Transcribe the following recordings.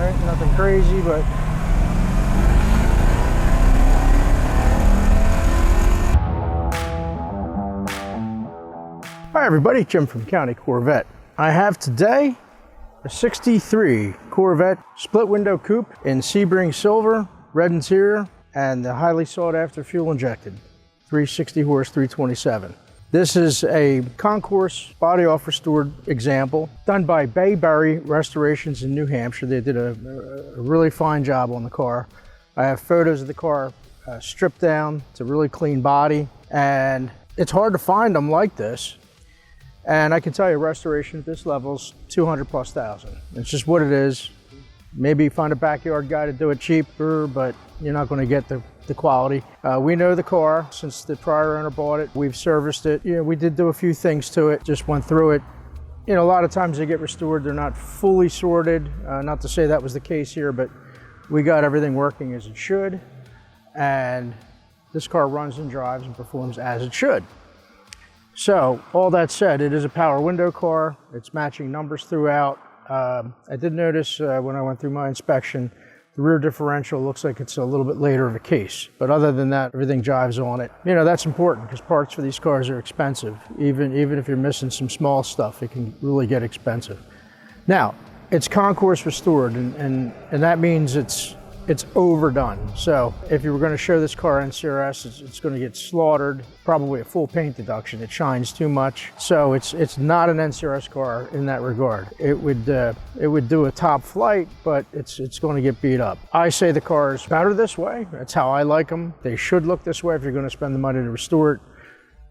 right, nothing crazy, but hi everybody, Jim from County Corvette. I have today a 63 Corvette split window coupe in Sebring silver, red interior, and the highly sought after fuel injected 360 horse 327. This is a concourse body off restored example done by Bayberry Restorations in New Hampshire. They did a really fine job on the car. I have photos of the car stripped down. It's a really clean body, and it's hard to find them like this. And I can tell you, restoration at this level is 200 plus thousand. It's just what it is. Maybe find a backyard guy to do it cheaper, but you're not going to get the quality. We know the car since the prior owner bought it. We've serviced it. You know, we did do a few things to it, just went through it. You know, a lot of times they get restored, they're not fully sorted. Not to say that was the case here, but we got everything working as it should. And this car runs and drives and performs as it should. So, all that said, it is a power window car. It's matching numbers throughout. I did notice when I went through my inspection, the rear differential looks like it's a little bit later of a case. But other than that, everything jives on it. You know, that's important because parts for these cars are expensive. Even if you're missing some small stuff, it can really get expensive. Now, it's concourse restored, and that means it's overdone. So if you were going to show this car in CRS, it's going to get slaughtered, probably a full paint deduction. It shines too much. So it's not an NCRS car in that regard. It would do a top flight, but it's going to get beat up. I say the car is better this way. That's how I like them. They should look this way if you're going to spend the money to restore it.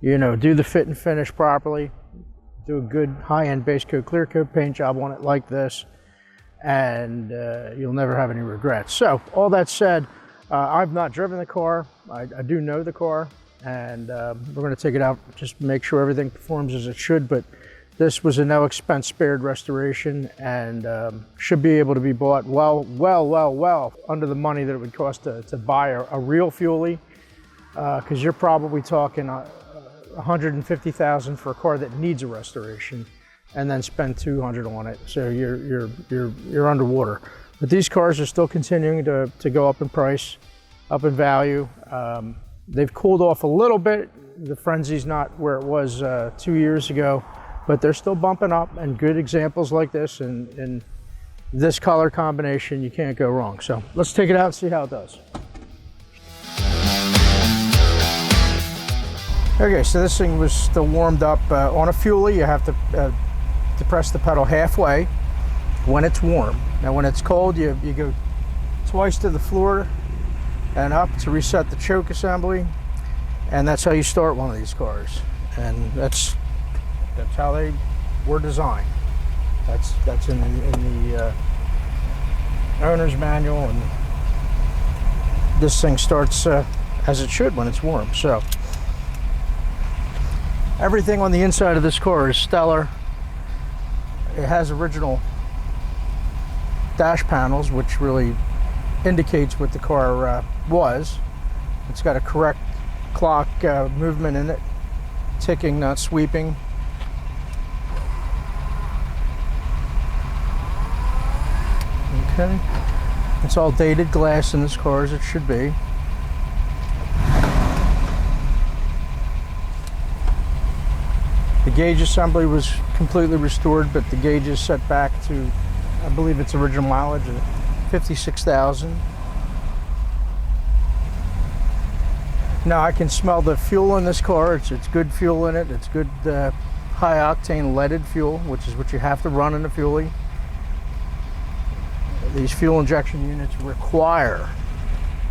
You know, do the fit and finish properly. Do a good high-end base coat, clear coat paint job on it like this, and you'll never have any regrets. So all that said, I've not driven the car. I do know the car, and we're going to take it out, just make sure everything performs as it should. But this was a no expense spared restoration, and should be able to be bought well under the money that it would cost to buy a real Fuelie, because you're probably talking $150,000 for a car that needs a restoration, and then spend $200 on it. So you're underwater. But these cars are still continuing to go up in price, up in value. They've cooled off a little bit. The frenzy's not where it was 2 years ago, but they're still bumping up, and good examples like this and this color combination, you can't go wrong. So let's take it out and see how it does. Okay, so this thing was still warmed up. On a Fuelie, you have to press the pedal halfway when it's warm. Now when it's cold, you go twice to the floor and up to reset the choke assembly, and that's how you start one of these cars. And that's how they were designed. That's in the owner's manual, and this thing starts as it should when it's warm. So everything on the inside of this car is stellar. It has original dash panels, which really indicates what the car was. It's got a correct clock movement in it, ticking, not sweeping. Okay, it's all dated glass in this car, as it should be. The gauge assembly was completely restored, but the gauge is set back to, I believe its original mileage of 56,000. Now I can smell the fuel in this car. It's good fuel in it. It's good high octane leaded fuel, which is what you have to run in a Fuelie. These fuel injection units require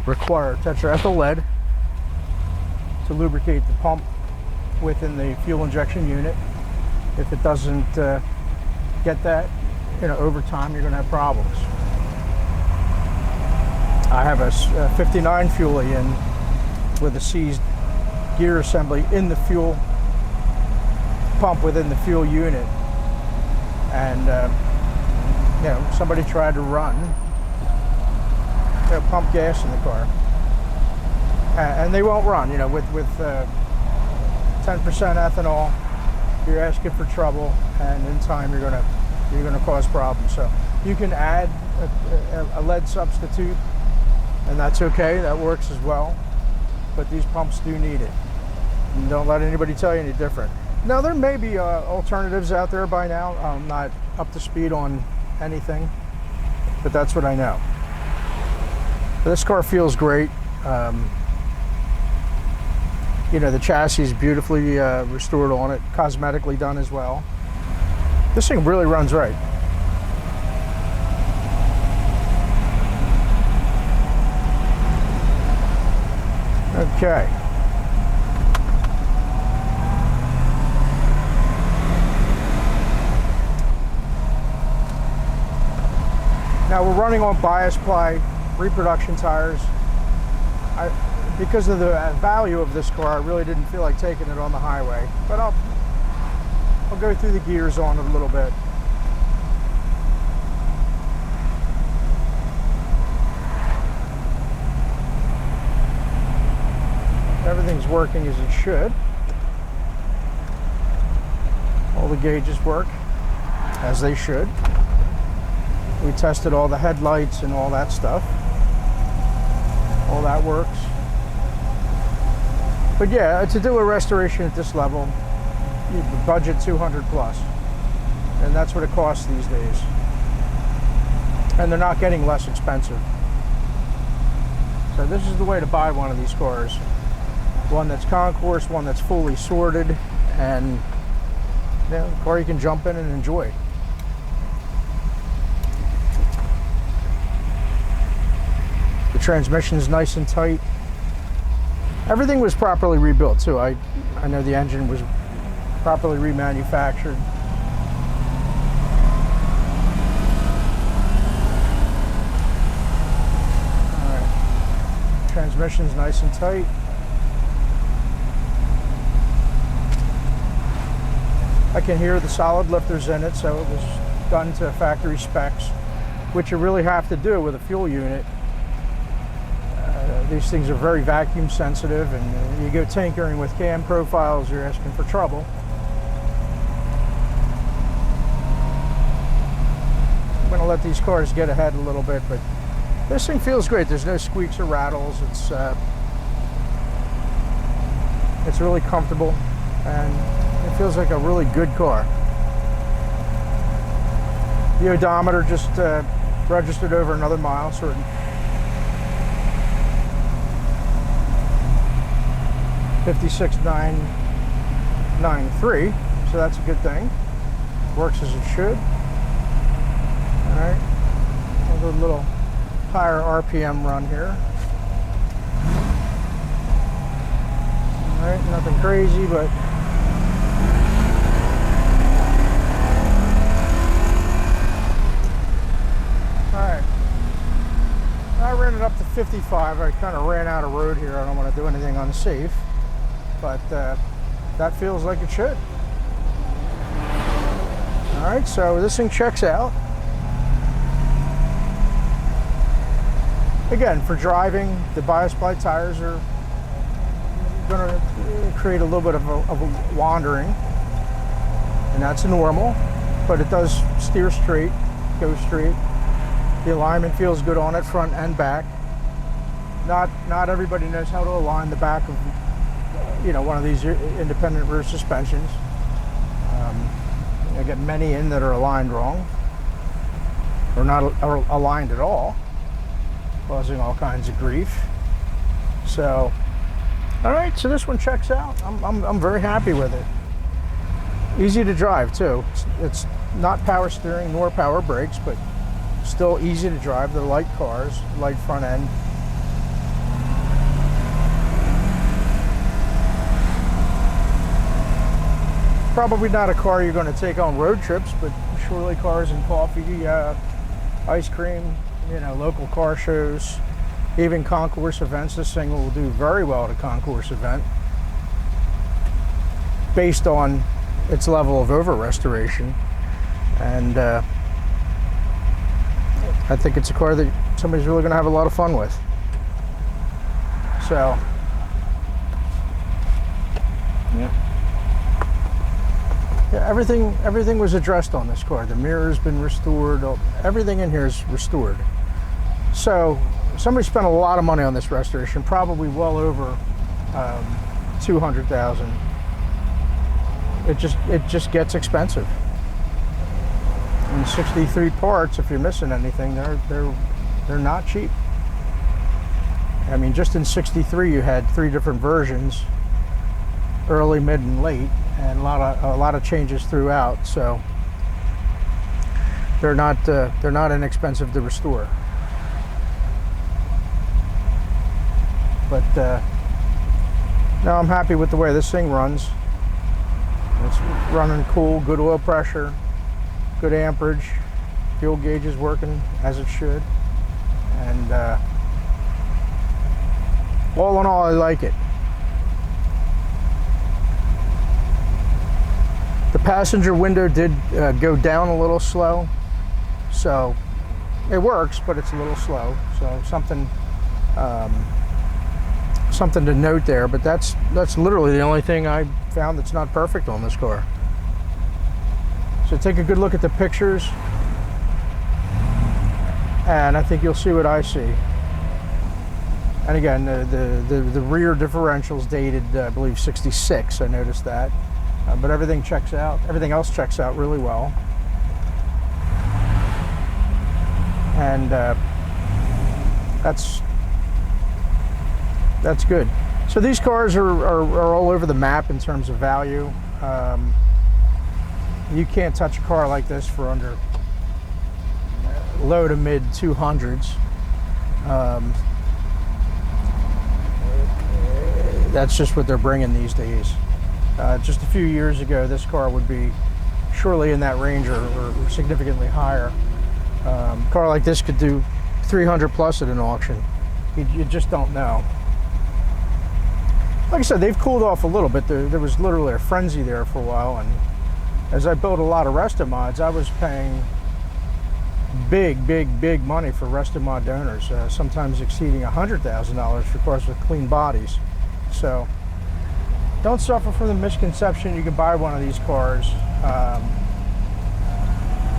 tetraethyl lead to lubricate the pump within the fuel injection unit. If it doesn't get that, you know, over time you're going to have problems. I have a 59 Fuelie in with a seized gear assembly in the fuel pump within the fuel unit, and you know, somebody tried to run, you know, pump gas in the car, and they won't run. You know, with 10% ethanol, you're asking for trouble, and in time you're gonna cause problems. So you can add a lead substitute, and that's okay, that works as well. But these pumps do need it. And don't let anybody tell you any different. Now, there may be alternatives out there by now. I'm not up to speed on anything, but that's what I know. This car feels great. You know, the chassis is beautifully restored on it, cosmetically done as well. This thing really runs right. Okay. Now we're running on bias ply reproduction tires. Because of the value of this car, I really didn't feel like taking it on the highway, but I'll go through the gears on it a little bit. Everything's working as it should. All the gauges work as they should. We tested all the headlights and all that stuff. All that works. But yeah, to do a restoration at this level, you budget 200 plus. And that's what it costs these days. And they're not getting less expensive. So this is the way to buy one of these cars. One that's concourse, one that's fully sorted, and you know, a car you can jump in and enjoy. The transmission is nice and tight. Everything was properly rebuilt too. I know the engine was properly remanufactured. All right. Transmission's nice and tight. I can hear the solid lifters in it, so it was done to factory specs, which you really have to do with a fuel unit. These things are very vacuum sensitive, and you go tinkering with cam profiles, you're asking for trouble. I'm going to let these cars get ahead a little bit, but this thing feels great. There's no squeaks or rattles. It's really comfortable, and it feels like a really good car. The odometer just registered over another mile, so 56,993, so that's a good thing. Works as it should. All right, we'll do a little higher RPM run here. All right, nothing crazy, but all right. I ran it up to 55. I kind of ran out of road here. I don't want to do anything unsafe. But that feels like it should. All right, so this thing checks out. Again, for driving, the bias ply tires are going to create a little bit of a wandering, and that's normal, but it does steer straight, go straight. The alignment feels good on it, front and back. Not everybody knows how to align the back of one of these independent rear suspensions. I get many in that are aligned wrong, or not aligned at all, causing all kinds of grief. So, all right, so this one checks out. I'm very happy with it. Easy to drive too. It's not power steering nor power brakes, but still easy to drive. They're light cars, light front end. Probably not a car you're going to take on road trips, but surely cars and coffee, ice cream, local car shows, even concourse events. This thing will do very well at a concourse event based on its level of over restoration. And I think it's a car that somebody's really going to have a lot of fun with. So, yeah. Yeah, everything was addressed on this car. The mirror's been restored. Everything in here is restored. So somebody spent a lot of money on this restoration, probably well over $200,000. It just gets expensive. And 63 parts, if you're missing anything, they're not cheap. I mean, just in 63, you had 3 different versions, early, mid, and late, and a lot of changes throughout. So they're not inexpensive to restore. But no, I'm happy with the way this thing runs. It's running cool, good oil pressure, good amperage, fuel gauge is working as it should, and all in all, I like it. The passenger window did go down a little slow, so it works, but it's a little slow. So something to note there. But that's literally the only thing I found that's not perfect on this car. So take a good look at the pictures, and I think you'll see what I see. And again, the rear differential's dated, I believe, 66. I noticed that. But everything checks out. Everything else checks out really well. And that's good. So these cars are all over the map in terms of value. You can't touch a car like this for under low to mid 200s. That's just what they're bringing these days. Just a few years ago, this car would be surely in that range or significantly higher. A car like this could do 300 plus at an auction. You just don't know. Like I said, they've cooled off a little bit. There was literally a frenzy there for a while, and as I built a lot of RestoMods, I was paying big money for RestoMod donors, sometimes exceeding $100,000 for cars with clean bodies. So don't suffer from the misconception you can buy one of these cars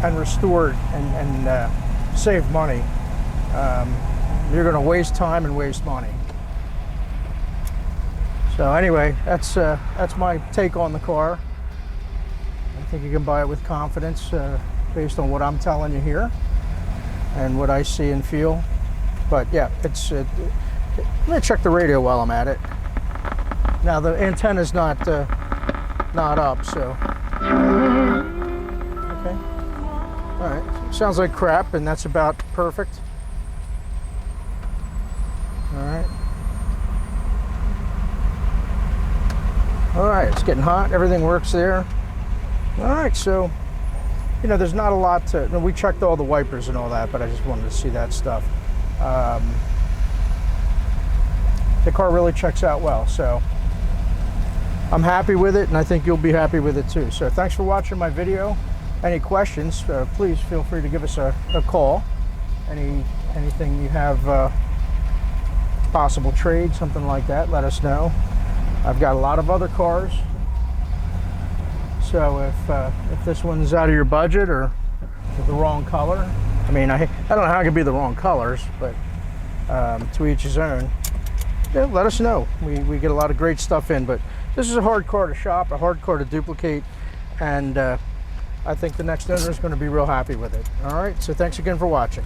and restore it and save money. You're going to waste time and waste money. So anyway, that's my take on the car. I think you can buy it with confidence based on what I'm telling you here and what I see and feel. But yeah, let me check the radio while I'm at it. Now the antenna's not up, so okay. All right, sounds like crap, and that's about perfect. All right. All right, it's getting hot. Everything works there. All right, so there's not a lot to. We checked all the wipers and all that, but I just wanted to see that stuff. The car really checks out well, so I'm happy with it, and I think you'll be happy with it too. So thanks for watching my video. Any questions, please feel free to give us a call. Anything you have, possible trade, something like that, let us know. I've got a lot of other cars. So if this one's out of your budget or the wrong color, I mean, I don't know how it could be the wrong colors, but to each his own. Yeah, let us know. We get a lot of great stuff in, but this is a hard car to shop, a hard car to duplicate, and I think the next owner is going to be real happy with it. All right, so thanks again for watching.